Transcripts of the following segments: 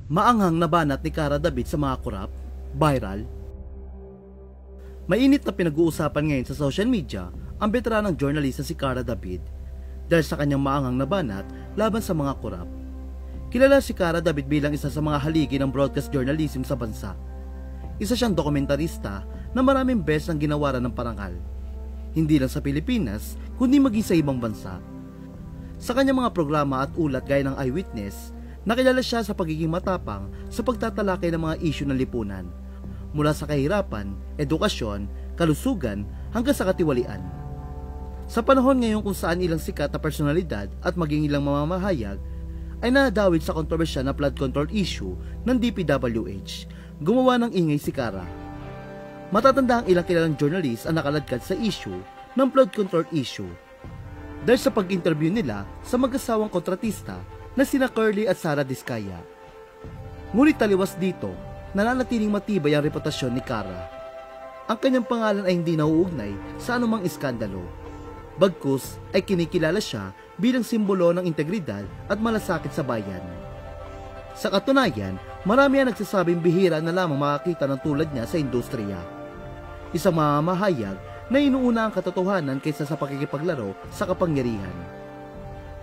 Maanghang na banat ni Cara David sa mga kurap, viral. Mainit na pinag-uusapan ngayon sa social media ang veteranang journalist na si Cara David dahil sa kanyang maanghang na banat laban sa mga kurap. Kilala si Cara David bilang isa sa mga haligi ng broadcast journalism sa bansa. Isa siyang dokumentarista na maraming beses ang ginawaran ng parangal. Hindi lang sa Pilipinas, kundi maging sa ibang bansa. Sa kanyang mga programa at ulat gaya ng Eyewitness, nakilala siya sa pagiging matapang sa pagtatalakay ng mga isyu ng lipunan, mula sa kahirapan, edukasyon, kalusugan hanggang sa katiwalian. Sa panahon ngayon kung saan ilang sikat na personalidad at maging ilang mamamahayag ay nadawit sa kontrobersyal na flood control issue ng DPWH, gumawa ng ingay si Cara. Matatanda ang ilang kilalang journalist ang nakaladkad sa issue ng flood control issue dahil sa pag-interview nila sa mag-asawang kontratista na sina Curly at Sara Diskaya. Ngunit taliwas dito, nananatiling matibay ang reputasyon ni Cara. Ang kanyang pangalan ay hindi nauugnay sa anumang iskandalo. Bagkus ay kinikilala siya bilang simbolo ng integridad at malasakit sa bayan. Sa katunayan, marami ang nagsasabing bihira na lamang makakita ng tulad niya sa industriya. Isang mamamahayag na inuuna ang katotohanan kaysa sa pakikipaglaro sa kapangyarihan.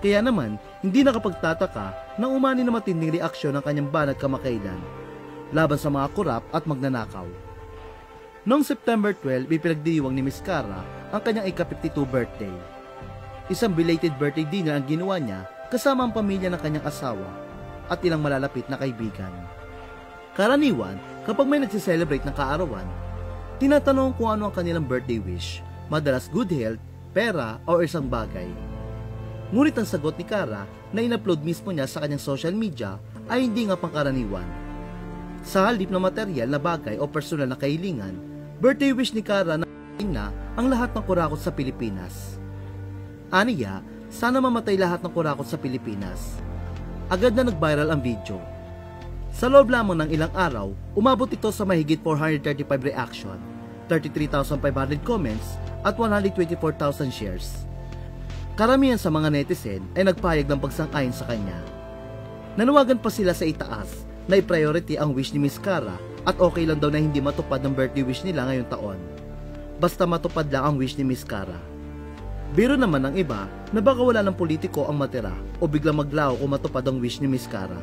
Kaya naman, hindi nakapagtataka na umani na matinding reaksyon ng kanyang banat kamakailan laban sa mga kurap at magnanakaw. Noong September 12, ipinagdiriwang ni Miss Cara ang kanyang ika-52 birthday. Isang belated birthday dinner ang ginawa niya kasama ang pamilya ng kanyang asawa at ilang malalapit na kaibigan. Karaniwan, kapag may nagsiselebrate ng kaarawan, tinatanong kung ano ang kanilang birthday wish, madalas good health, pera o isang bagay. Ngunit ang sagot ni Cara na in-upload mismo niya sa kanyang social media ay hindi nga pangkaraniwan. Sa halip na material na bagay o personal na kahilingan, birthday wish ni Cara na ang lahat ng kurakot sa Pilipinas. Aniya, sana mamatay lahat ng kurakot sa Pilipinas. Agad na nag-viral ang video. Sa loob lamang ng ilang araw, umabot ito sa mahigit 435 reaction, 33,500 comments at 124,000 shares. Karamihan sa mga netizen ay nagpahayag ng pagsang-ayon sa kanya. Nanawagan pa sila sa itaas na i-priority ang wish ni Miss Cara at okay lang daw na hindi matupad ang birthday wish nila ngayong taon. Basta matupad lang ang wish ni Miss Cara. Biro naman ng iba na baka wala ng politiko ang matira o biglang maglaho kung matupad ang wish ni Miss Cara.